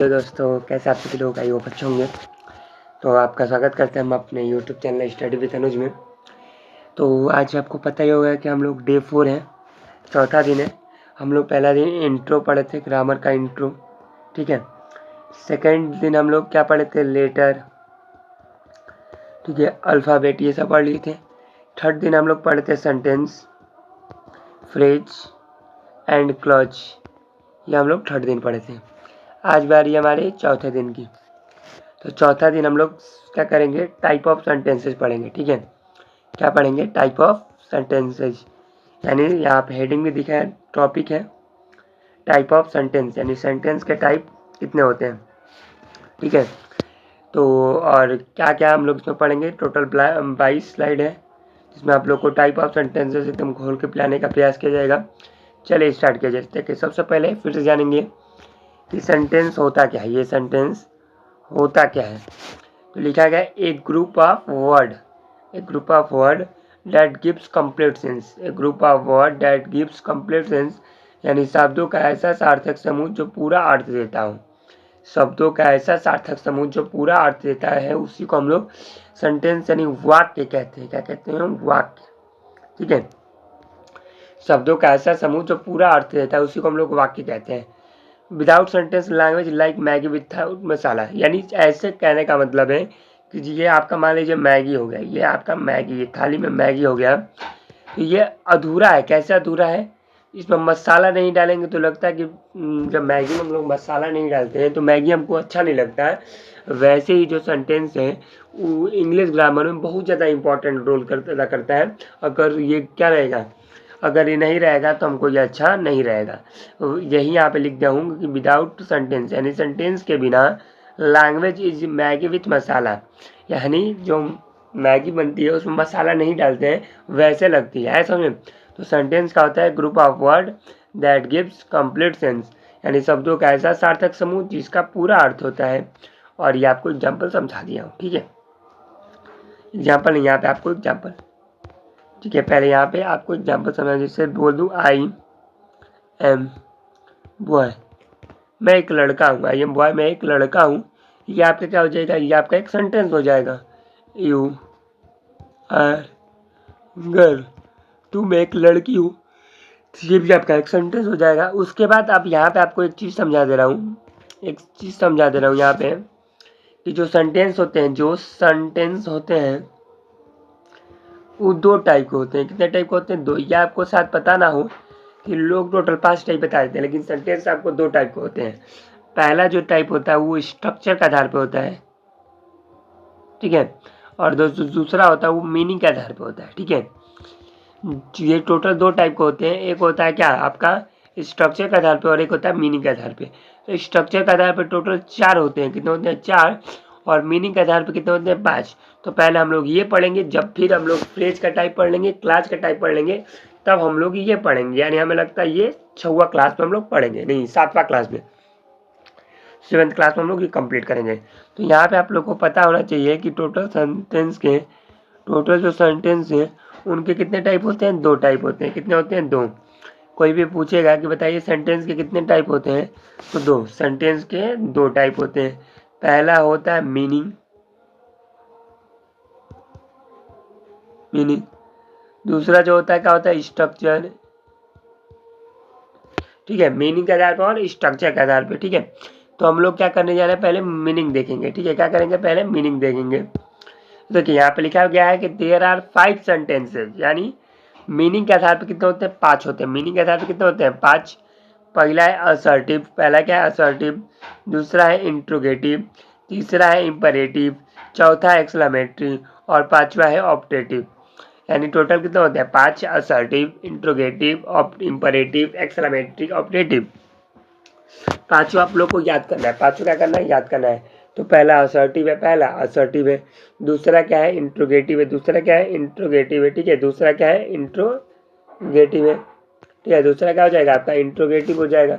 तो दोस्तों कैसे आप सभी लोग आई होप अच्छे होंगे। तो आपका स्वागत करते हैं हम अपने यूट्यूब चैनल स्टडी विद अनुज में। तो आज आपको पता ही होगा कि हम लोग डे 4 हैं, चौथा दिन है। हम लोग पहला दिन इंट्रो पढ़े थे, ग्रामर का इंट्रो, ठीक है। सेकंड दिन हम लोग क्या पढ़े थे, लेटर, ठीक है, अल्फ़ाबेट, ये सब पढ़ लिए थे। थर्ड दिन हम लोग पढ़े थे सेंटेंस, फ्रेज एंड क्लॉज, ये हम लोग थर्ड दिन पढ़े थे। आज बारी हमारे चौथे दिन की। तो चौथा दिन हम लोग क्या करेंगे, टाइप ऑफ सेंटेंसेस पढ़ेंगे, ठीक है। क्या पढ़ेंगे, टाइप ऑफ सेंटेंसेस, यानी यहाँ पे हेडिंग में दिखा है, टॉपिक है टाइप ऑफ सेंटेंस, यानी सेंटेंस के टाइप कितने होते हैं, ठीक है। तो और क्या क्या हम लोग इसमें पढ़ेंगे, टोटल 22 स्लाइड है, जिसमें आप लोग को टाइप ऑफ सेंटेंसेस एकदम खोल के पिलाने का प्रयास किया जाएगा। चलिए स्टार्ट किया जाए। देखिए सबसे पहले फिर से जानेंगे कि सेंटेंस होता क्या है। ये सेंटेंस होता क्या है, तो लिखा गया a group of word, a group of word that gives complete sense, a group of word that gives complete sense, यानी शब्दों का ऐसा सार्थक समूह जो पूरा अर्थ देता हो। शब्दों का ऐसा सार्थक समूह जो पूरा अर्थ देता है, उसी को हम लोग सेंटेंस यानी वाक्य कहते हैं। क्या कहते हैं, वाक्य, ठीक है। शब्दों का ऐसा समूह जो पूरा अर्थ देता है, उसी को हम लोग वाक्य कहते हैं। Without sentence language like Maggi without masala, यानी ऐसे कहने का मतलब है कि ये आपका मान लीजिए मैगी हो गया, ये आपका मैगी, ये थाली में मैगी हो गया, तो ये अधूरा है। कैसे अधूरा है, इसमें मसाला नहीं डालेंगे तो लगता है कि जब मैगी में हम लोग मसाला नहीं डालते हैं तो मैगी हमको अच्छा नहीं लगता है। वैसे ही जो सेंटेंस है वो इंग्लिश ग्रामर में बहुत ज़्यादा इंपॉर्टेंट रोल अदा करता है। अगर ये क्या रहेगा, अगर ये नहीं रहेगा तो हमको ये अच्छा नहीं रहेगा। यही यहाँ पे लिख दिया हूँ कि विदाउट सेंटेंस, यानी सेंटेंस के बिना लैंग्वेज इज मैगी विथ मसाला, यानी जो मैगी बनती है उसमें मसाला नहीं डालते हैं वैसे लगती है, ऐसा समझे। तो सेंटेंस का होता है group of word that gives complete sense, यानी शब्दों का ऐसा सार्थक समूह जिसका पूरा अर्थ होता है। और ये आपको एग्जाम्पल समझा दिया हूँ, ठीक है। एग्जाम्पल यहाँ पे आपको एग्जाम्पल, ठीक है। पहले यहाँ पे आपको एग्जाम्पल समझा, जैसे बोल दूँ आई एम बॉय, मैं एक लड़का हूँ, आई एम बॉय, मैं एक लड़का हूँ। ये आपका क्या हो जाएगा, ये आपका एक सेंटेंस हो जाएगा। यू आर गर्ल, तुम एक लड़की हो, ये भी आपका एक सेंटेंस हो जाएगा। उसके बाद अब यहाँ पे आपको एक चीज़ समझा दे रहा हूँ, एक चीज़ समझा दे रहा हूँ यहाँ पे कि जो सेंटेंस होते हैं, जो सेंटेंस होते हैं वो दो टाइप के होते हैं। कितने टाइप के होते हैं, दो। ये आपको शायद पता ना हो कि लोग टोटल 5 टाइप बता देते हैं, लेकिन सेंटेंस आपको 2 टाइप के होते हैं। पहला जो टाइप होता है वो स्ट्रक्चर के आधार पे होता है, ठीक है। और दूसरा होता है वो मीनिंग के आधार पे होता है, ठीक है। ये टोटल 2 टाइप के होते हैं। एक होता है क्या आपका स्ट्रक्चर के आधार पे, और एक होता है मीनिंग के आधार पे। तो स्ट्रक्चर के आधार पे टोटल 4 होते हैं। कितने होते हैं, 4। और मीनिंग के आधार पे कितने होते हैं, 5। तो पहले हम लोग ये पढ़ेंगे, जब फिर हम लोग फ्रेज का टाइप पढ़ लेंगे, क्लास का टाइप पढ़ लेंगे, तब हम लोग ये पढ़ेंगे। यानी हमें लगता है ये 6वां क्लास में हम लोग पढ़ेंगे, नहीं 7वां क्लास में, 7th क्लास में हम लोग ये कंप्लीट करेंगे। तो यहाँ पे आप लोग को पता होना चाहिए कि टोटल जो सेंटेंस है उनके कितने टाइप होते हैं, 2 टाइप होते हैं। कितने होते हैं, 2। कोई भी पूछेगा कि बताइए सेंटेंस के कितने टाइप होते हैं, तो 2। सेंटेंस के 2 टाइप होते हैं। पहला होता है मीनिंग, दूसरा जो होता है क्या होता है, स्ट्रक्चर, ठीक है। मीनिंग के आधार पर और स्ट्रक्चर के आधार पर, ठीक है। तो हम लोग क्या करने जा रहे हैं, पहले मीनिंग देखेंगे, ठीक है। क्या करेंगे, पहले मीनिंग देखेंगे। देखिए यहाँ पे लिखा गया है कि देयर आर 5 सेंटेंसेज, यानी मीनिंग के आधार पर कितने होते हैं, 5 होते हैं। मीनिंग के आधार पर कितने होते हैं, 5। पहला है असर्टिव, पहला क्या है, असर्टिव। दूसरा है इंट्रोगेटिव, तीसरा है इंपरेटिव, चौथा है एक्सक्लेमेटरी, और 5वां है ऑप्टेटिव। यानी टोटल कितने होते हैं, 5। Assertive, interrogative, imperative, exclamatory, optative. 5 आप लोग को याद करना है। 5 क्या करना है, याद करना है। तो पहला असर्टिव है, पहला असर्टिव है। दूसरा क्या है, इंट्रोगेटिव है। दूसरा क्या है, इंट्रोगेटिव है, ठीक है। दूसरा क्या है, इंट्रोगेटिव है, ठीक है। दूसरा क्या हो जाएगा आपका, इंट्रोगेटिव हो जाएगा।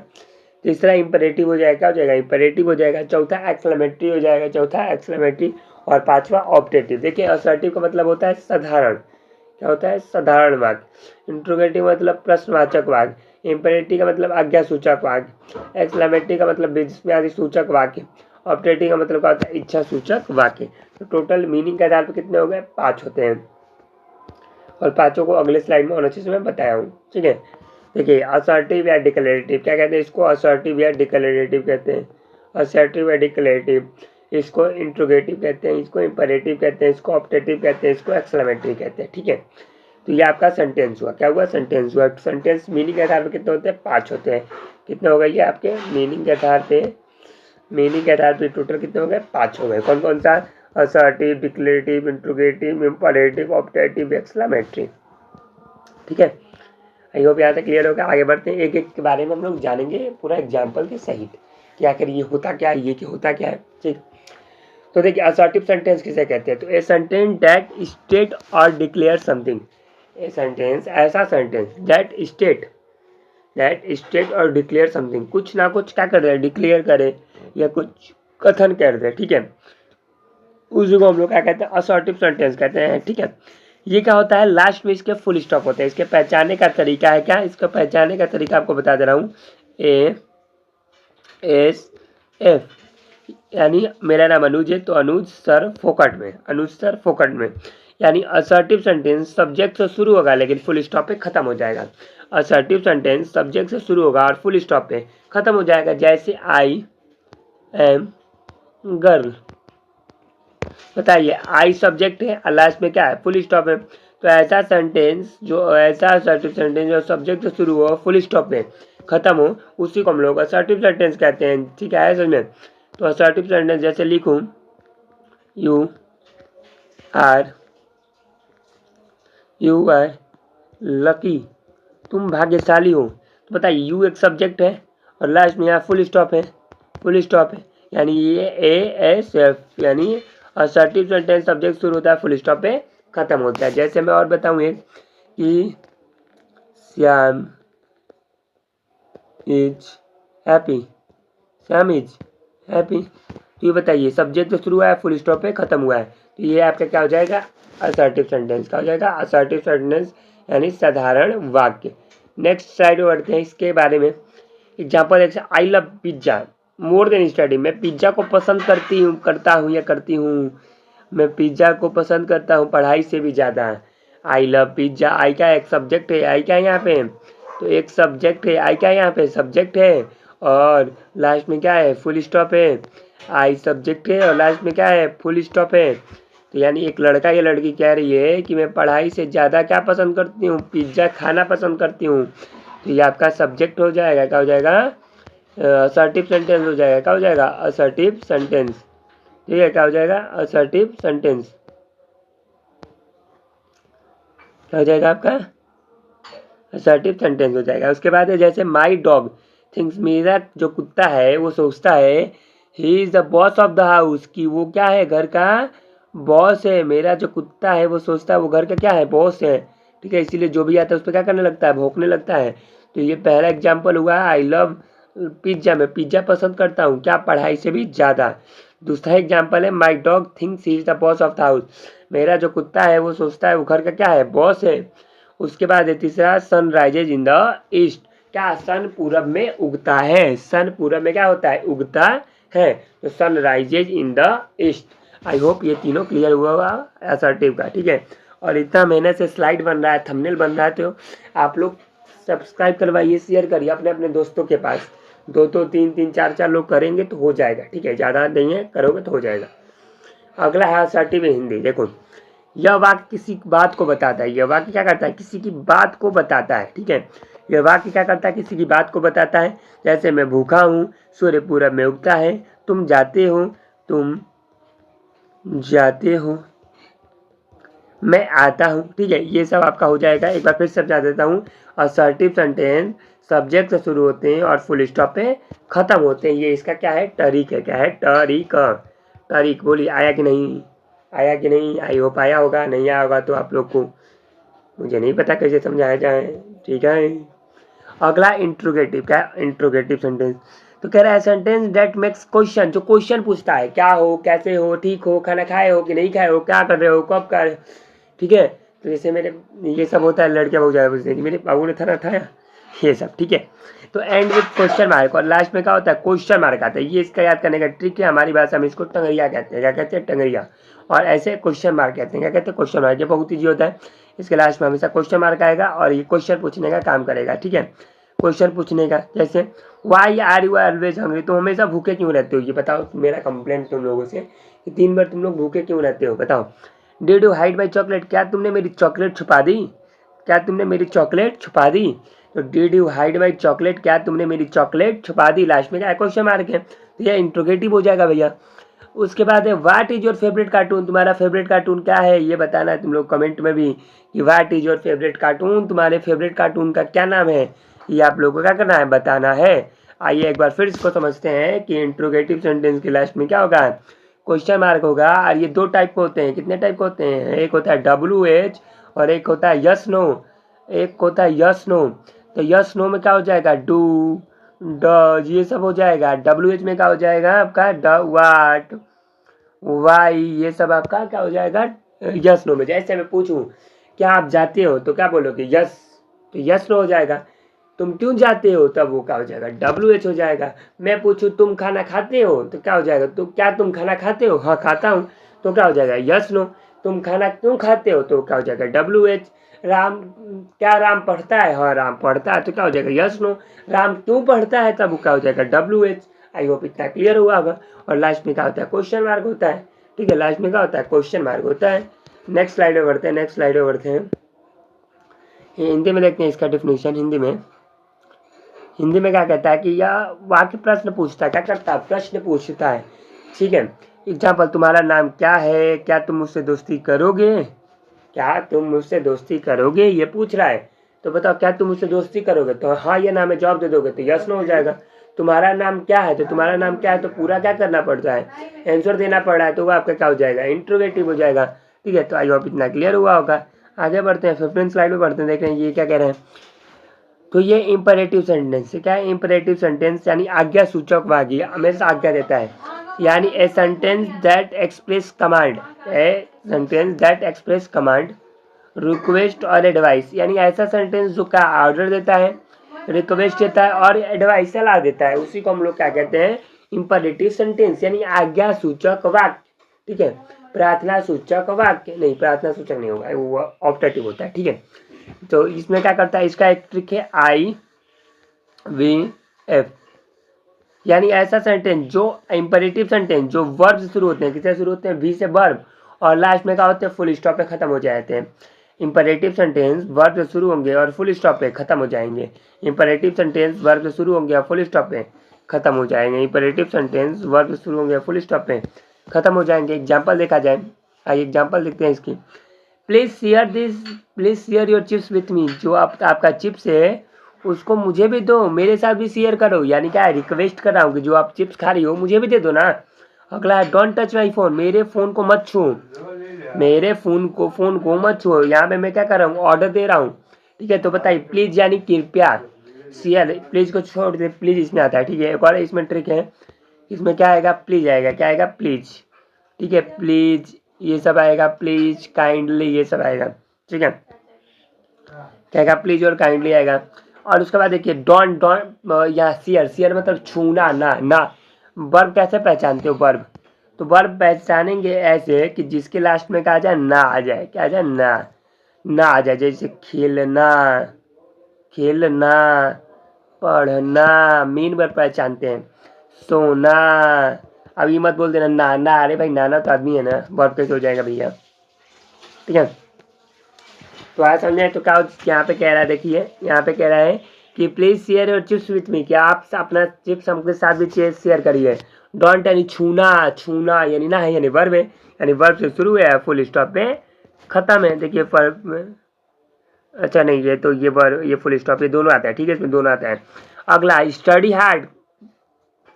तीसरा इंपरेटिव हो जाएगा, क्या हो जाएगा, इंपरेटिव हो जाएगा। चौथा एक्सक्लेमेटरी हो जाएगा, चौथा एक्सक्लेमेटरी। और 5वां ऑप्टेटिव। देखिए असर्टिव का मतलब होता है साधारण, क्या होता है, साधारण वाक्य। इंट्रोगेटिव मतलब प्रश्नवाचक वाक्य, इम्पेरेटिव का मतलब आज्ञा सूचक वाक्य, एक्सक्लेमेटरी का मतलब विस्मयादि सूचक वाक्य, ऑप्टेटिव का मतलब क्या होता है, इच्छा सूचक वाक्य। तो टोटल मीनिंग के आधार पर कितने हो गए, 5 होते हैं, और पांचों को अगले स्लाइड में अच्छे से मैं बताया हूँ। ठीक है, देखिए असर्टिव या डिक्लेरेटिव, क्या कहते हैं इसको, असर्टिव या डिक्लेरेटिव कहते हैं, असर्टिव या डिक्लेरेटिव, इसको इंट्रोगेटिव कहते हैं, इसको इंपरेटिव कहते हैं, इसको ऑप्टेटिव कहते हैं, इसको एक्सक्लेमेटरी कहते हैं। ठीक है, तो ये आपका सेंटेंस हुआ, क्या हुआ, सेंटेंस हुआ। सेंटेंस मीनिंग के आधार पर कितने होते हैं, 5 होते हैं। कितने हो गए ये आपके मीनिंग के आधार पे, मीनिंग के आधार पे टोटल कितने हो गए, 5 हो गए। कौन कौन सा, assertive, declarative, interrogative, imperative, optative, exclamatory. ठीक है, आई होप यहाँ तक क्लियर होगा। आगे बढ़ते हैं, एक एक के बारे में हम लोग जानेंगे पूरा एग्जाम्पल के सहित, कि आखिर ये होता क्या है, ये क्या होता क्या है। ठीक, तो देखिए असर्टिव सेंटेंस किसे कहते हैं, तो ए सेंटेंस दैट स्टेट और डिक्लेयर समथिंग, ए सेंटेंस ऐसा सेंटेंस दैट स्टेट और डिक्लेयर समथिंग, कुछ ना कुछ क्या कर रहे हैं, डिक्लेयर करे या कुछ कथन कर रहे हैं। ठीक है, उसी को हम लोग क्या कहते हैं, असर्टिव सेंटेंस कहते हैं। ठीक है, ये क्या होता है, लास्ट में इसके फुल स्टॉप होते हैं। इसके पहचानने का तरीका है क्या, इसका पहचानने का तरीका आपको बता दे रहा हूँ, ए एस एफ, यानी मेरा नाम अनुज है तो अनुज सर फोकट में, अनुज सर फोकट में, यानी असर्टिव सेंटेंस सब्जेक्ट से शुरू होगा लेकिन फुल स्टॉप पे खत्म हो जाएगा। असर्टिव सेंटेंस सब्जेक्ट से शुरू होगा और फुल स्टॉप पे खत्म हो जाएगा। जैसे आई एम गर्ल, बताइए आई सब्जेक्ट है और लास्ट में क्या है, फुल स्टॉप है। तो ऐसा सेंटेंस जो, ऐसा असर्टिव सेंटेंस जो सब्जेक्ट से शुरू हो फुल स्टॉप पे खत्म हो, उसी को हम लोग असर्टिव सेंटेंस कहते हैं। ठीक है, समझ में। तो असर्टिव सेंटेंस जैसे लिखूं, यू आर लकी, तुम भाग्यशाली हो, तो बताइए यू एक सब्जेक्ट है और लास्ट में यहाँ फुल स्टॉप है, फुल स्टॉप है, यानी ये ए एस एफ, यानी असर्टिव सेंटेंस सब्जेक्ट शुरू होता है फुल स्टॉप पे खत्म होता है। जैसे मैं और बताऊँ एक, कि Shyam is happy, Shyam is happy, तो ये बताइए सब्जेक्ट तो शुरू हुआ है फुल स्टॉप पे खत्म हुआ है, तो ये आपका क्या हो जाएगा, असर्टिव सेंटेंस। क्या हो जाएगा, असर्टिव सेंटेंस, यानी साधारण वाक्य। नेक्स्ट स्लाइड बढ़ते हैं, इसके बारे में एग्जाम्पल देखते हैं। I love pizza more than study, मैं पिज्जा को पसंद करता हूँ, मैं पिज्जा को पसंद करता हूँ पढ़ाई से भी ज़्यादा। आई लव पिज्जा, आई क्या एक सब्जेक्ट है, आई क्या यहाँ पे, तो एक सब्जेक्ट है, आई क्या यहाँ पे सब्जेक्ट है, और लास्ट में क्या है, फुल स्टॉप है। आई सब्जेक्ट है और लास्ट में क्या है, फुल स्टॉप है। तो यानी एक लड़का या लड़की कह रही है कि मैं पढ़ाई से ज़्यादा क्या पसंद करती हूँ, पिज्ज़ा खाना पसंद करती हूँ। तो ये आपका सब्जेक्ट हो जाएगा, क्या हो जाएगा, असर्टिव सेंटेंस हो जाएगा। क्या हो जाएगा, असर्टिव सेंटेंस। ठीक है, क्या हो जाएगा, असर्टिव सेंटेंस। क्या हो जाएगा आपका, असर्टिव सेंटेंस हो जाएगा। उसके बाद है जैसे माई डॉग थिंक्स, मेरा जो कुत्ता है वो सोचता है, he is the boss of the house, कि वो क्या है, घर का बॉस है। मेरा जो कुत्ता है वो सोचता है वो घर का क्या है, बॉस है। ठीक है, इसीलिए जो भी आता है उस पर क्या करने लगता है, भौंकने लगता है। तो ये पहला एग्जाम्पल हुआ, आई लव पिज्ज़ा, मैं पिज्ज़ा पसंद करता हूँ क्या, पढ़ाई से भी ज़्यादा। दूसरा एग्जाम्पल है, my dog thinks he is the boss of the house, मेरा जो कुत्ता है वो सोचता है वो घर का क्या है, बॉस है। उसके बाद है तीसरा, sun rises in the east, क्या सन पूरब में उगता है, सन पूरब में क्या होता है, उगता है। तो sun rises in the east. I hope ये तीनों क्लियर हुआ होगा असर्टिव का। ठीक है, और इतना मेहनत से स्लाइड बन रहा है, थंबनेल बन रहा है, तो आप लोग सब्सक्राइब करवाइए, शेयर करिए अपने अपने दोस्तों के पास। 2 3 3 4 4 लोग करेंगे तो हो जाएगा। ठीक है, ज़्यादा नहीं है, करोगे तो हो जाएगा। अगला है असर्टिव हिंदी। देखो, यह वाक्य किसी बात को बताता है, यह वाक्य क्या करता है, किसी की बात को बताता है। ठीक है, यह वाक्य क्या करता है, किसी की बात को बताता है। जैसे मैं भूखा हूँ, सूर्य पूरब में उगता है, तुम जाते हो, मैं आता हूँ। ठीक है, ये सब आपका हो जाएगा। एक बार फिर समझा देता हूँ, असर्टिव सेंटेंस सब्जेक्ट से शुरू होते हैं और फुल स्टॉप पे खत्म होते हैं। ये इसका क्या है, टरीक है। क्या है, टरीक। बोलिए आया कि नहीं, आया कि नहीं, आई होप आया होगा, नहीं आया होगा तो आप लोग को मुझे नहीं पता कैसे समझाया जाए। ठीक है, अगला इंट्रोगेटिव। क्या, इंट्रोगेटिव सेंटेंस, तो कह रहा है सेंटेंस दैट मेक्स क्वेश्चन, जो क्वेश्चन पूछता है, क्या हो, कैसे हो, ठीक हो, खाना खाए हो कि नहीं खाए हो, क्या कर रहे हो, कब कर रहे हो। ठीक है, तो जैसे मेरे ये सब होता है, लड़कियां बहुत ज़्यादा पूछती हैं कि मेरे बाबू ने खाना खाया, ये सब, ठीक है। तो एंड विथ क्वेश्चन मार्क, और लास्ट में क्या होता है, क्वेश्चन मार्क आता है। ये इसका याद करने का ट्रिक है, हमारी भाषा में इसको टंगरिया कहते हैं। क्या कहते हैं, टंगरिया। और ऐसे क्वेश्चन मार्क कहते हैं, क्या कहते हैं, क्वेश्चन मार्क। ये बहुत ईजी होता है, इसके लास्ट में हमेशा क्वेश्चन मार्क आएगा और ये क्वेश्चन पूछने का काम करेगा, ठीक है। क्वेश्चन पूछने का, जैसे why are you always hungry, तुम हमेशा भूखे क्यों रहते हो, ये बताओ। मेरा कंप्लेंट तुम लोगों से कि 3 बार तुम लोग भूखे क्यों रहते हो, बताओ। Did you hide my chocolate, क्या तुमने मेरी चॉकलेट छुपा दी, क्या तुमने मेरी चॉकलेट छुपा दी। तो did you hide my chocolate, क्या तुमने मेरी चॉकलेट छुपा दी, लास्ट में क्या क्वेश्चन मार्क है, तो यह इंट्रोगेटिव हो जाएगा भैया। उसके बाद है what is your favourite cartoon, तुम्हारा फेवरेट कार्टून क्या है, ये बताना है तुम लोग कमेंट में भी कि what is your favourite cartoon, तुम्हारे फेवरेट कार्टून का क्या नाम है, ये आप लोगों को क्या करना है, बताना है। आइए एक बार फिर इसको समझते हैं कि इंट्रोगेटिव सेंटेंस के लास्ट में क्या होगा, क्वेश्चन मार्क होगा। और ये 2 टाइप के होते हैं, कितने टाइप के होते हैं, एक होता है WH और एक होता है यस नो, एक होता है यस नो। तो यस नो में क्या हो जाएगा, डू डज ये सब हो जाएगा। WH में क्या हो जाएगा आपका, ड वाट वाई, ये सब आपका क्या हो जाएगा, यस नो में। जैसे मैं पूछूं क्या आप जाते हो, तो क्या बोलोगे, यस, तो यस नो हो जाएगा। तुम क्यों जाते हो, तब वो क्या हो जाएगा, WH हो जाएगा। मैं पूछूं तुम खाना खाते हो, तो क्या हो जाएगा, तो क्या तुम खाना खाते हो, हाँ खाता हूँ, तो क्या हो जाएगा, यस नो। तुम खाना क्यों खाते हो, तो क्या हो जाएगा, WH। राम, क्या राम पढ़ता है, हाँ राम पढ़ता है, तो क्या हो जाएगा, यस नो। राम क्यों पढ़ता है, तब वो क्या हो जाएगा, WH। आई होप इतना क्लियर हुआ होगा। और लास्ट में क्या होता है, क्वेश्चन मार्क होता है, ठीक है। लास्ट में क्या होता है, क्वेश्चन मार्क होता है। नेक्स्ट स्लाइड में बढ़ते हैं, नेक्स्ट स्लाइड में बढ़ते हैं। हिंदी में देखते हैं इसका डिफिनेशन। हिंदी में क्या कहता है कि यह वाक्य प्रश्न पूछता है, क्या करता है, प्रश्न पूछता है, ठीक है। एग्जाम्पल, तुम्हारा नाम क्या है, क्या तुम मुझसे दोस्ती करोगे, क्या तुम मुझसे दोस्ती करोगे, ये पूछ रहा है। तो बताओ क्या तुम मुझसे दोस्ती करोगे, तो हाँ ये नाम है, जवाब दे दोगे तो यस नो हो जाएगा। तुम्हारा नाम क्या है, तो तुम्हारा नाम क्या है, तो पूरा क्या करना पड़ता है, आंसर देना पड़ रहा है, तो वो आपका क्या हो जाएगा, इंट्रोगेटिव हो जाएगा, ठीक है। तो आई होप इतना क्लियर हुआ होगा। आगे बढ़ते हैं, 15 स्लाइड में बढ़ते हैं, देख रहे हैं ये क्या कह रहे हैं। तो ये इंपरेटिव सेंटेंस क्या है, इंपरेटिव सेंटेंस यानी आज्ञा सूचक वाक्य, हमेशा आज्ञा देता है। यानी a sentence that express command, a sentence that express command, request और एडवाइस, यानी ऐसा सेंटेंस जो का ऑर्डर देता है, रिक्वेस्ट देता है और एडवाइस सलाह देता है, उसी को हम लोग क्या कहते हैं, इंपरेटिव सेंटेंस यानी आज्ञा सूचक वाक्य, ठीक है। प्रार्थना सूचक वाक्य नहीं, प्रार्थना सूचक नहीं होगा, वो ऑप्टेटिव होता है, ठीक है। तो इसमें क्या करता है, इसका एक ट्रिक है IVF, यानी ऐसा सेंटेंस जो इंपरेटिव सेंटेंस जो वर्ब से शुरू होते हैं, किससे शुरू होते हैं, V से वर्ब, और लास्ट में क्या होते हैं, फुल स्टॉप पे खत्म हो जाते हैं। इंपरेटिव सेंटेंस वर्ब से शुरू होंगे और फुल स्टॉप पे खत्म हो जाएंगे। इंपरेटिव सेंटेंस वर्ब से शुरू होंगे और फुल स्टॉप पे खत्म हो जाएंगे। इंपरेटिव सेंटेंस वर्ब से शुरू होंगे और फुल स्टॉप पे खत्म हो जाएंगे। एग्जाम्पल देखा जाए, आइए एग्जाम्पल देखते हैं इसकी। Please share your chips with me, जो आपका चिप्स है उसको मुझे भी दो, मेरे साथ भी शेयर करो, यानी क्या है, रिक्वेस्ट कर रहा हूँ कि जो आप चिप्स खा रही हो मुझे भी दे दो ना। अगला है डोंट टच माई फोन, मेरे फ़ोन को मत छू, मेरे फ़ोन को मत छू। यहाँ पे मैं क्या कर रहा हूँ, ऑर्डर दे रहा हूँ, ठीक है। तो बताइए प्लीज़ यानी कृपया, शेयर, प्लीज़ को छोड़ दे, प्लीज़ इसमें आता है, ठीक है। एक और इसमें ट्रिक है, इसमें क्या आएगा, प्लीज़ आएगा, क्या आएगा, प्लीज़, ठीक है। प्लीज़ ये सब आएगा, प्लीज़ काइंडली ये सब आएगा, ठीक है। क्या आएगा, प्लीज़ और काइंडली आएगा। और उसके बाद देखिए डोंट यहाँ शेयर मतलब छूना, ना। वर्ब कैसे पहचानते हो, वर्ब तो वर्ब पहचानेंगे ऐसे कि जिसके लास्ट में क्या आ जाए, ना आ जाए, क्या आ जाए, ना आ जाए। जैसे खेलना, पढ़ना, मीन वर्ब पहचानते हैं। सोना, अब ये मत बोल देना ना, अरे भाई नाना तो आदमी है ना, वर्ब कैसे हो जाएगा भैया, ठीक है। तो आज समझे। तो क्या यहाँ पे कह रहा है, देखिए यहाँ पे कह रहा है कि please share your chips with me, क्या आप अपना चिप्स हमके साथ भी शेयर करिए। डोंट यानी छूना यानी ना है, यानी वर्ब है, यानी वर्ब से शुरू है, फुल स्टॉप पे खत्म है। देखिए वर्ब में, अच्छा नहीं ये तो ये वर्ब, ये फुल स्टॉप, ये दोनों आता है, ठीक है, इसमें दोनों आता है। अगला study hard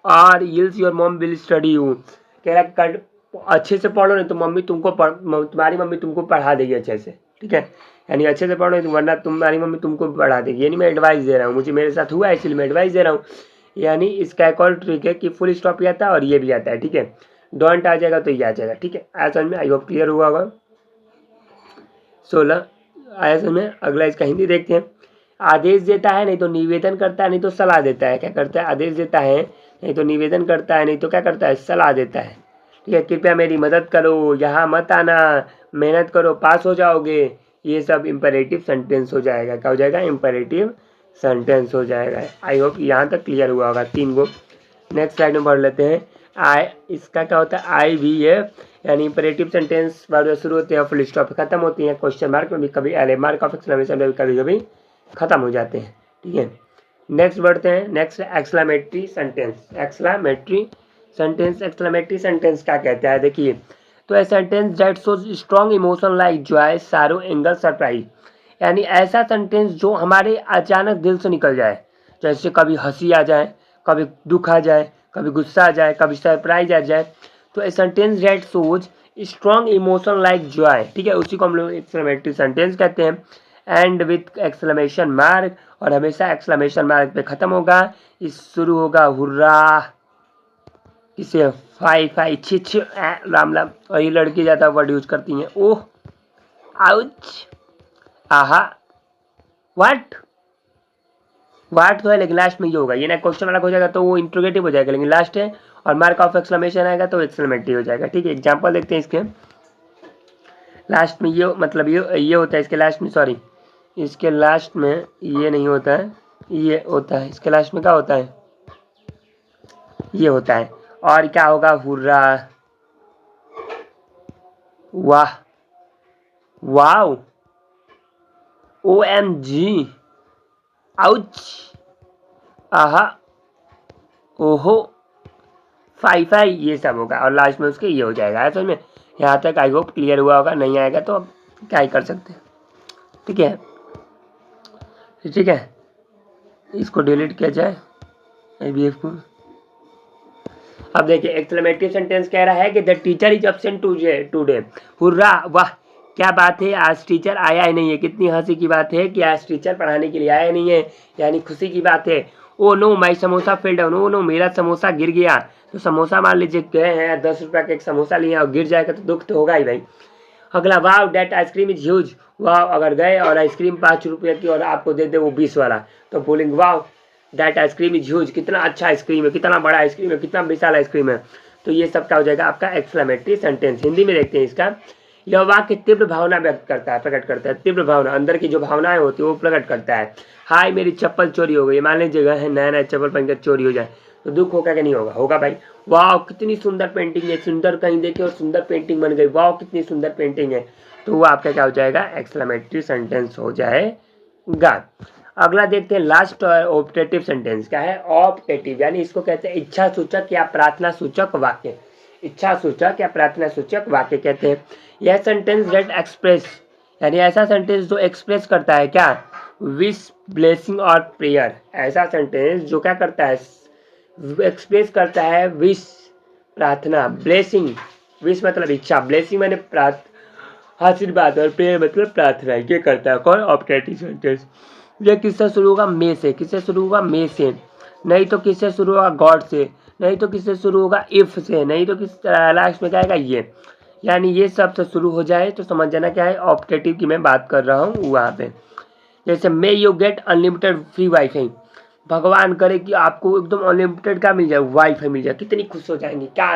or else your mom will study you, कह रहा है अच्छे से पढ़ो नहीं तो तुम्हारी मम्मी तुमको पढ़ा देगी अच्छे से, ठीक है। यानी अच्छे से पढ़ो वरना तुम्हारी मम्मी तुमको पढ़ा देगी, यानी मैं एडवाइस दे रहा हूँ, मुझे मेरे साथ हुआ है इसलिए मैं एडवाइस दे रहा हूँ। यानी इसका एक और ट्रिक है कि फुल स्टॉप भी आता है और ये भी आता है, ठीक है। डोंट आ जाएगा तो ये आ जाएगा, ठीक है। आया समझ में, आई होप क्लियर हुआ होगा। 16 आया समझ में। अगला इसका हिंदी देखते हैं। आदेश देता है, नहीं तो निवेदन करता है, नहीं तो सलाह देता है। क्या करता है? आदेश देता है, नहीं तो निवेदन करता है, नहीं तो क्या करता है? सलाह देता है। ठीक है, कृपया मेरी मदद करो, यहाँ मत आना, मेहनत करो, पास हो जाओगे, ये सब इम्परेटिव सेंटेंस हो जाएगा। क्या हो जाएगा? इम्परेटिव सेंटेंस हो जाएगा। आई होप यहाँ तक क्लियर हुआ होगा 3 गो। नेक्स्ट स्लाइड में पढ़ लेते हैं। इसका क्या होता है? IVF यानी इम्परेटिव सेंटेंस वर्ड शुरू होते हैं, फुल स्टॉप खत्म होती हैं, क्वेश्चन मार्क में भी कभी मार्क ऑफ एक्सक्लेमेशन में भी कभी कभी खत्म हो जाते हैं। ठीक है, नेक्स्ट बढ़ते हैं। Next exclamatory sentence. Exclamatory sentence क्या कहता है? देखिए, तो a sentence that shows strong emotion like Joy, सारो, एंगर, सरप्राइज। यानी ऐसा सेंटेंस जो हमारे अचानक दिल से निकल जाए, जैसे कभी हंसी आ जाए, कभी दुख आ जाए, कभी गुस्सा आ जाए, कभी सरप्राइज आ जाए। तो a sentence that shows strong emotion like Joy, ठीक है, उसी को हम लोग एक्सक्लेमेटरी सेंटेंस कहते हैं। एंड विथ एक्सक्लेमेशन मार्क, और हमेशा एक्सक्लेमेशन मार्क पे खत्म होगा। इस शुरू होगा हुर्रा, किसे फाई फाई छी छी राम राम, और ये लड़की ज़्यादा वर्ड यूज करती हैं। ओह, आउच, आहा, वाट तो है, लेकिन लास्ट में ये होगा। ये ना क्वेश्चन वाला हो जाएगा तो वो इंट्रोगेटिव हो जाएगा, लेकिन लास्ट है और मार्क ऑफ एक्सक्लेमेशन आएगा तो एक्सक्लेमेटरी हो जाएगा। ठीक है, एग्जांपल देखते हैं इसके। लास्ट में ये मतलब ये होता है इसके लास्ट में, सॉरी इसके लास्ट में ये नहीं होता है, ये होता है। इसके लास्ट में क्या होता है? ये होता है। और क्या होगा? हुर्रा, वाह, वाओ, OMG, आउच, आहा, ओहो, फाई फाई, ये सब होगा। और लास्ट में उसके ये हो जाएगा। ऐसा में यहाँ तक आई होप क्लियर हुआ होगा। नहीं आएगा तो अब क्या ही कर सकते हैं। ठीक है, ठीक है, इसको डिलीट किया जाए IVF को। अब देखिए, एक्सक्लेमेटरी सेंटेंस कह रहा है कि the teacher is absent today. Hurrah, वाह, क्या बात है, आज टीचर आया ही नहीं है। कितनी हंसी की बात है कि आज टीचर पढ़ाने के लिए आया नहीं है, यानी खुशी की बात है। Oh no, my samosa fell down, oh no, मेरा समोसा गिर गया। तो समोसा मान लीजिए गए हैं 10 रुपये का एक समोसा लिए और गिर जाएगा तो दुख तो होगा ही भाई। अगला, वाव डेट आइसक्रीम इज ह्यूज। वाव, अगर गए और आइसक्रीम 5 रुपये की और आपको दे दे वो 20 वाला, तो बोलेंगे वाव दैट आइसक्रीम इज ह्यूज, कितना अच्छा आइसक्रीम है, कितना बड़ा आइसक्रीम है, कितना विशाल आइसक्रीम है। तो ये सब क्या हो जाएगा? आपका एक्सक्लेमेटरी सेंटेंस। हिंदी में देखते हैं इसका। यह वाक्य तीव्र भावना व्यक्त करता है, प्रकट करता है। तीव्र भावना, अंदर की जो भावनाएं होती है वो प्रकट करता है। हाय, मेरी चप्पल चोरी हो गई। मान लीजिए जगह है, नया नया चप्पल पहनकर चोरी हो जाए तो दुख होगा कि नहीं होगा? होगा भाई। वाह, कितनी सुंदर पेंटिंग है, सुंदर कहीं देखे और सुंदर पेंटिंग बन गई, वाह कितनी सुंदर पेंटिंग है। तो वो आपका क्या हो जाएगा? एक्सक्लेमेटरी सेंटेंस हो जाएगा। अगला देखते हैं लास्ट ऑप्टेटिव सेंटेंस। क्या है? ऑप्टेटिव, यानी इसको कहते हैं इच्छा सूचक या प्रार्थना सूचक वाक्य। इच्छा सूचक या प्रार्थना सूचक वाक्य कहते हैं। यह सेंटेंस दैट एक्सप्रेस, यानी ऐसा सेंटेंस जो एक्सप्रेस करता है क्या? विश, ब्लेसिंग और प्रेयर। ऐसा सेंटेंस जो क्या करता है? एक्सप्रेस करता है विश, प्रार्थना, ब्लेसिंग, विश मतलब इच्छा, ब्लेसिंग मैंने आशीर्वाद, और प्रेयर मतलब प्रार्थना। ये करता है कौन? Optative sentence. ये किससे शुरू होगा? मे से। किससे शुरू होगा? मे से। नहीं तो किससे शुरू होगा? गॉड से। नहीं तो किससे शुरू होगा? इफ से। नहीं तो किस लास्ट में क्या आएगा? ये। यानी ये सब से शुरू हो जाए तो समझ जाना क्या है? ऑप्टेटिव की मैं बात कर रहा हूँ वहाँ पे। जैसे may you get unlimited free wifi, भगवान करे कि आपको एकदम अनलिमिटेड क्या मिल जाए? वाईफाई मिल जाए। कितनी खुश हो जाएंगे? क्या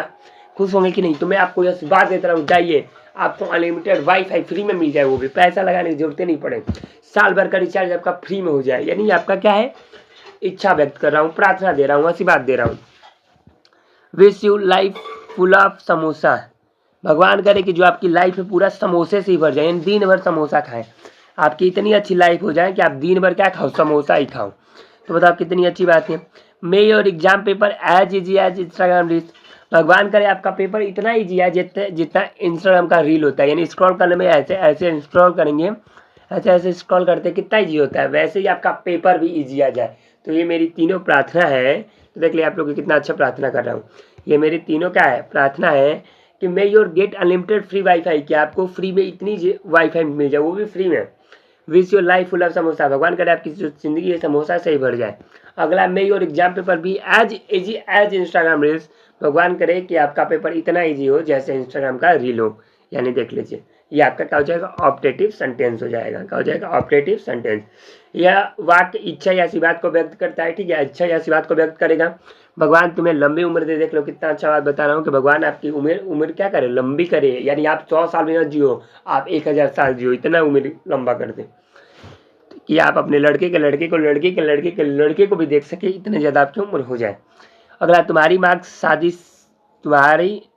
खुश होंगे कि नहीं? तो मैं आपको यह बात देता रहा हूँ, जाइए आपको अनलिमिटेड वाईफाई फ्री में मिल जाए, वो भी पैसा लगाने की जरूरत नहीं पड़े, साल भर का रिचार्ज आपका फ्री में हो जाए। यानी आपका क्या है? इच्छा व्यक्त कर रहा हूँ, प्रार्थना दे रहा हूँ, आशीर्वाद दे रहा हूँ। Wish you life full of samosa, भगवान करे कि जो आपकी लाइफ है पूरा समोसे से ही भर जाए, यानी दिन भर समोसा खाएं, आपकी इतनी अच्छी लाइफ हो जाए कि आप दिन भर क्या खाओ? समोसा ही खाओ। तो बताओ कितनी अच्छी बात है। May your exam paper as easy as Instagram reels, भगवान करे आपका पेपर इतना ईजी है जितना इंस्टाग्राम का रील होता है। यानी स्क्रॉल करने में ऐसे ऐसे स्क्रॉल करेंगे, ऐसे ऐसे स्क्रॉल करते कितना ईजी होता है, वैसे ही आपका पेपर भी ईजी आ जाए। तो ये मेरी तीनों प्रार्थना है। तो देख लिया आप लोग कितना अच्छा प्रार्थना कर रहा हूँ। ये मेरी तीनों क्या है? प्रार्थना है कि may your get unlimited free wifi, कि आपको फ्री में इतनी वाईफाई मिल जाए, वो भी फ्री में। Wish your life full of samosa, भगवान करे आपकी जो जिंदगी है समोसा से ही भर जाए। अगला, मे योर एग्जाम पेपर भी as easy as Instagram reels, भगवान करे कि आपका पेपर इतना ईजी हो जैसे इंस्टाग्राम का रील हो। यानी देख लीजिए ये आपका क्या हो जाएगा, ऑप्टेटिव सेंटेंस हो जाएगा। क्या हो जाएगा, ऑप्टेटिव सेंटेंस। यह वाक्य इच्छा या ऐसी बात को व्यक्त करता है, ठीक है, इच्छा या ऐसी बात को व्यक्त करेगा। भगवान तुम्हें लंबी उम्र दे, देख लो कितना अच्छा बात बता रहा हूँ कि भगवान आपकी उम्र क्या करे, लंबी करे, यानी आप 100 साल में न जियो, आप 1000 साल जियो, इतना उम्र लंबा कर दे कि आप अपने लड़के को भी देख सके, इतने ज़्यादा आपकी उम्र हो जाए। अगला, तुम्हारी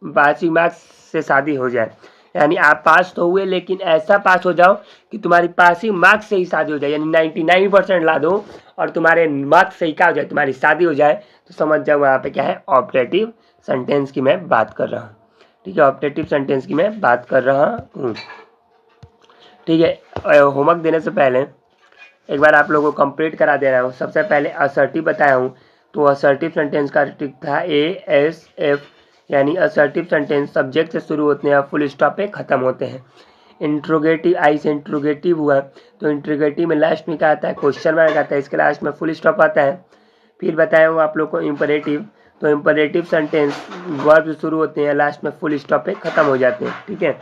पासिंग मार्क्स से शादी हो जाए, यानी आप पास तो हुए लेकिन ऐसा पास हो जाओ कि तुम्हारी पासिंग मार्क्स से ही शादी हो जाए, यानी 99% ला दो और तुम्हारे मार्क्स से ही क्या हो जाए, तुम्हारी शादी हो जाए, तो समझ जाओ यहाँ पे क्या है, ऑप्टेटिव सेंटेंस की मैं बात कर रहा हूँ। ठीक है, ऑप्टेटिव सेंटेंस की मैं बात कर रहा हूँ। ठीक है, होमवर्क देने से पहले एक बार आप लोगों को कंप्लीट करा दे रहा हूँ। सबसे पहले असर्टिव बताया हूँ, तो असर्टिव सेंटेंस का ट्रिक था ASF, यानी असर्टिव सेंटेंस सब्जेक्ट से शुरू होते हैं और फुल स्टॉप पे खत्म होते हैं। इंट्रोगेटिव, आई से इंट्रोगेटिव हुआ, तो इंट्रोगेटिव में लास्ट में क्या आता है, क्वेश्चन मार्क आता है, इसके लास्ट में फुल स्टॉप आता है। फिर बताया हूँ आप लोग को इम्परेटिव, तो इम्परेटिव सेंटेंस वर्ब से शुरू होते हैं, लास्ट में फुल स्टॉप पे खत्म हो जाते हैं। ठीक है,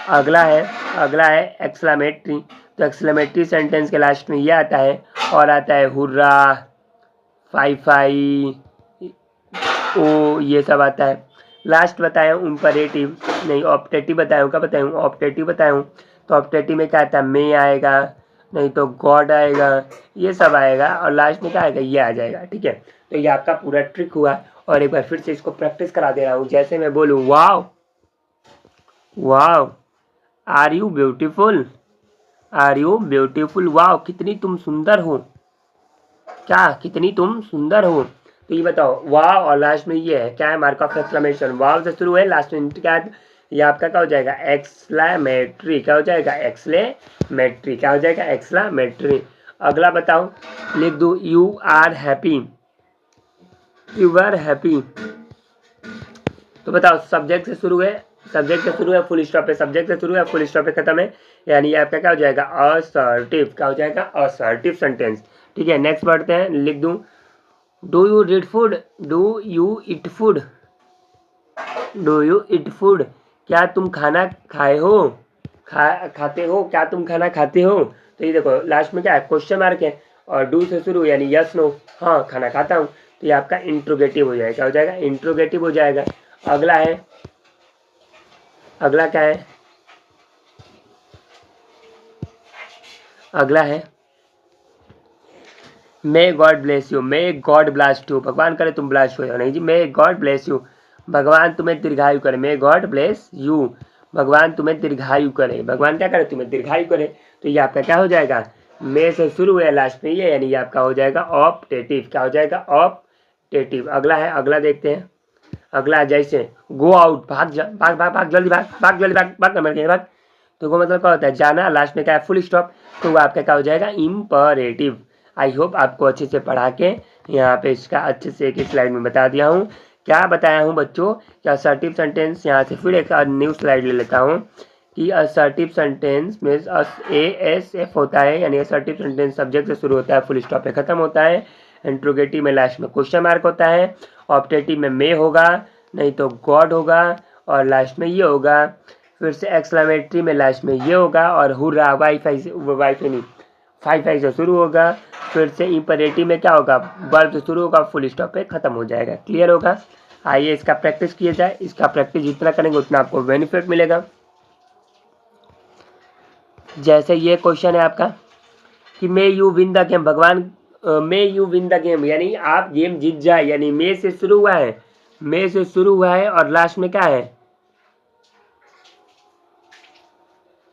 अगला है एक्सक्लेमेटरी, तो एक्सक्लेमेटरी सेंटेंस के लास्ट में ये आता है, और आता है हुर्रा, फाई, ओ, ये सब आता है। लास्ट बताया हूँ इम्परेटिव, नहीं ऑप्टेटिव बताया हूँ, क्या बताया हूँ, ऑप्टेटिव बताया हूँ। तो ऑप्टेटिव में क्या आता है, मे आएगा, नहीं तो गॉड आएगा, ये सब आएगा, और लास्ट में क्या आएगा, ये आ जाएगा। ठीक है, तो ये आपका पूरा ट्रिक हुआ, और एक बार फिर से इसको प्रैक्टिस करा दे रहा हूँ। जैसे मैं बोलूँ, wow wow, are you beautiful, are you beautiful, wow कितनी तुम सुंदर हो, क्या कितनी तुम सुंदर हो। तो ये बताओ, वाव और लास्ट में ये है क्या है, मार्क ऑफ एक्सक्लेमेशन, वाव से शुरू है, लास्ट में क्या है, ये आपका क्या हो जाएगा, एक्सक्लेमेटरी, क्या हो जाएगा, एक्सक्लेमेटरी, क्या हो जाएगा, एक्सक्लेमेटरी। अगला बताओ, लिख दो, you are happy, you are happy. तो बताओ, सब्जेक्ट से शुरू है, फुल स्टॉप पे, सब्जेक्ट से शुरू है, फुल स्टॉप पे खत्म है, यानी ये आपका क्या हो जाएगा, असर्टिव, क्या हो जाएगा, असर्टिव सेंटेंस। ठीक है, नेक्स्ट बढ़ते हैं, लिख दूं, do you read food, do you eat food, do you eat food, क्या तुम खाना खाए हो, खाते हो, क्या तुम खाना खाते हो। तो ये देखो लास्ट में क्या है, क्वेश्चन मार्क है, और डू से शुरू यानी यस नो, हाँ खाना खाता हूँ, तो ये आपका इंट्रोगेटिव हो जाएगा, क्या हो जाएगा, इंट्रोगेटिव हो जाएगा। अगला क्या है, अगला है may God bless you, may God blast you, भगवान करे तुम ब्लास्ट हो जाओ, नहीं जी, मे गॉड ब्लेस यू, भगवान तुम्हें दीर्घायु करे, मे गॉड ब्लेस यू, भगवान तुम्हें दीर्घायु करे, भगवान क्या करे, तुम्हें दीर्घायु करे। तो ये आपका क्या हो जाएगा, मे से शुरू है, लास्ट में ये, यानी ये आपका हो जाएगा ऑप्टेटिव, क्या हो जाएगा, ऑप्टेटिव। अगला देखते हैं। अगला, जैसे गो आउट, भाग जा, भाग भाग भाग जल्दी भाग, भाग जल्दी भाग, भाग नंबर के भाग, तो वो मतलब क्या होता है, जाना, लास्ट में क्या है, फुल स्टॉप, तो वो आपका क्या हो जाएगा, इम्परेटिव। आई होप आपको अच्छे से पढ़ा के यहाँ पे इसका अच्छे से एक स्लाइड में बता दिया हूँ। क्या बताया हूँ बच्चों, कि असर्टिव सेंटेंस, यहाँ से फिर एक न्यू स्लाइड ले लेता हूँ, कि असर्टिव सेंटेंस में ASF होता है, यानी असर्टिव सेंटेंस सब्जेक्ट से शुरू होता है, फुल स्टॉप पे खत्म होता है, इंट्रोगेटिव में लास्ट में क्वेश्चन मार्क होता है, ऑप्टेटिव में मे होगा, नहीं तो गॉड होगा, और लास्ट में ये होगा, फिर से एक्सक्लेमेटरी में लास्ट में ये होगा, और हुर्रा, वाईफाई नहीं, फाई से शुरू होगा, फिर से इंपरेटिव में क्या होगा, वर्ब से शुरू होगा, फुल स्टॉप पे खत्म हो जाएगा। क्लियर होगा। आइए इसका प्रैक्टिस किया जाए, इसका प्रैक्टिस जितना करेंगे उतना आपको बेनिफिट मिलेगा। जैसे ये क्वेश्चन है आपका कि may you win the game, भगवान may you win the game, यानी आप गेम जीत जाए, यानी मे से शुरू हुआ है, मे से शुरू हुआ है, और लास्ट में क्या है,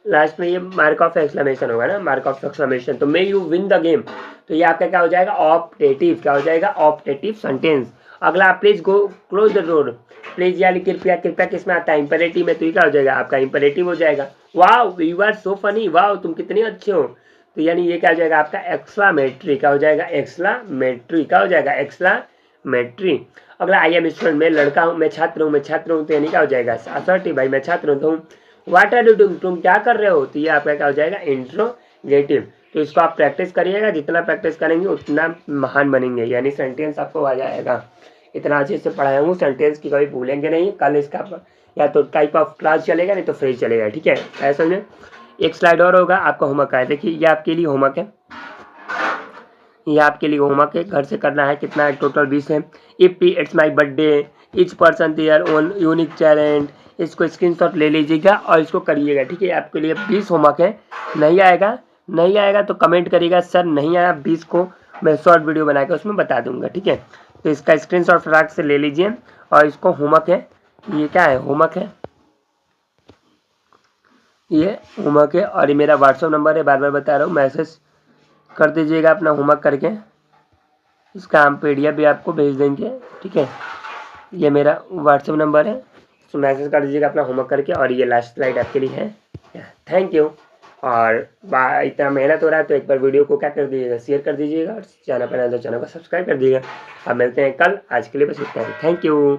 लास्ट में ये मार्क ऑफ एक्सक्लेमेशन होगा ना, मार्क ऑफ एक्सक्लेमेशन, तो मे यू विन द गेम, तो ये आपका क्या हो जाएगा, ऑप्टेटिव, क्या हो जाएगा, ऑप्टेटिव सेंटेंस। अगला, please go close the door, please यानी कृपया, कृपया किसमें आता है, इंपरेटिव में, तो ये क्या हो जाएगा, आपका इंपरेटिव हो जाएगा। Wow you are so funny, wow तुम कितने अच्छे हो, तो यानी ये क्या हो जाएगा, आपका एक्सक्लेमेटरी, क्या हो जाएगा, एक्सक्लेमेटरी, क्या हो जाएगा, एक्सक्लेमेटरी। अगला, आई एम स्टूडेंट, मैं लड़का हूँ, मैं छात्र हूँ, तो यानी क्या हो जाएगा, असर्टिव, भाई मैं छात्र हूँ, तो व्हाट आर यू डूइंग, तुम क्या कर रहे हो, तो ये आपका क्या हो जाएगा, इंट्रोगेटिव। तो इसको आप प्रैक्टिस करिएगा, जितना प्रैक्टिस करेंगे उतना महान बनेंगे, यानी सेंटेंस आपको आ जाएगा। इतना अच्छे से पढ़ाया हूँ, सेंटेंस की कभी भूलेंगे नहीं। कल इसका या तो टाइप ऑफ क्लास चलेगा, नहीं तो फ्रेज चलेगा, ठीक है। ऐसा समझे। एक स्लाइड और होगा, आपका होमवर्क है। देखिए ये आपके लिए होमवर्क है, ये आपके लिए होमवर्क है, घर से करना है। कितना है टोटल? 20 है। If it's my birthday, each person their own unique challenge. इसको स्क्रीनशॉट ले लीजिएगा और इसको करिएगा, ठीक है। आपके लिए 20 होमवर्क है। नहीं आएगा तो कमेंट करिएगा सर नहीं आया, 20 को मैं शॉर्ट वीडियो बना के उसमें बता दूंगा, ठीक है। तो इसका स्क्रीनशॉट फटाक से ले लीजिए और इसको होमवर्क है, ये क्या है? होमवर्क है, ये होमवर्क है। और ये मेरा व्हाट्सअप नंबर है, बार बार बता रहा हूँ, मैसेज कर दीजिएगा अपना होमवर्क करके। इसका हम PDF भी आपको भेज देंगे, ठीक है। ये मेरा व्हाट्सअप नंबर है, तो मैसेज कर दीजिएगा अपना होमवर्क करके। और ये लास्ट स्लाइड आपके लिए है। Thank you. और इतना मेहनत हो रहा है तो एक बार वीडियो को क्या कर दीजिएगा, शेयर कर दीजिएगा, और चैनल पर नया तो चैनल को सब्सक्राइब कर दीजिएगा। अब मिलते हैं कल, आज के लिए बस इतना ही। Thank you.